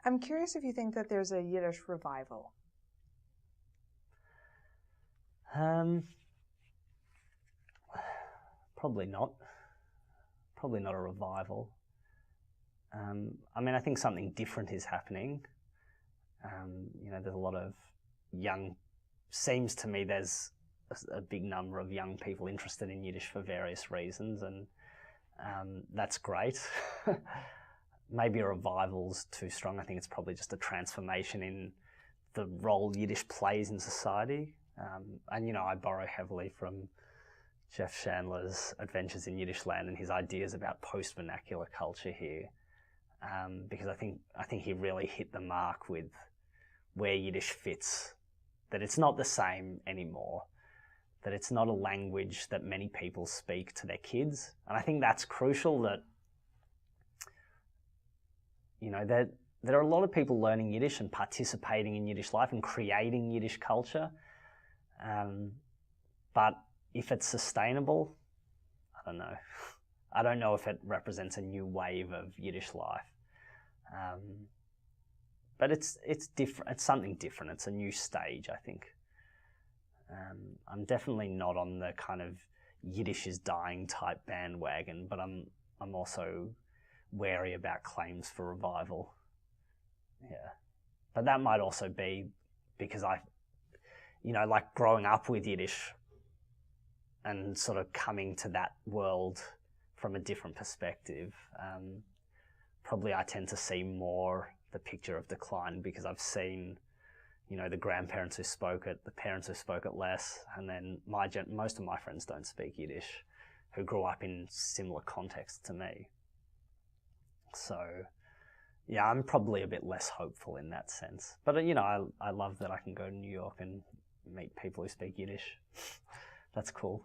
I'm curious if you think that there's a Yiddish revival. Probably not. Probably not a revival. I mean, I think something different is happening. There's a lot of seems to me there's a big number of young people interested in Yiddish for various reasons, and that's great. Maybe a revival's too strong. I think it's probably just a transformation in the role Yiddish plays in society. And I borrow heavily from Jeff Chandler's Adventures in Yiddish Land and his ideas about post-vernacular culture here, because I think he really hit the mark with where Yiddish fits, that it's not the same anymore, that it's not a language that many people speak to their kids. And I think that's crucial, that there are a lot of people learning Yiddish and participating in Yiddish life and creating Yiddish culture. But if it's sustainable, I don't know. I don't know if it represents a new wave of Yiddish life. But it's different. It's something different. It's a new stage, I think. I'm definitely not on the kind of Yiddish is dying type bandwagon, but I'm also wary about claims for revival. Yeah. But that might also be because like growing up with Yiddish and sort of coming to that world from a different perspective, probably I tend to see more the picture of decline, because I've seen, the grandparents who spoke it, the parents who spoke it less, and then most of my friends don't speak Yiddish, who grew up in similar contexts to me. So, yeah, I'm probably a bit less hopeful in that sense. But, I love that I can go to New York and meet people who speak Yiddish. That's cool.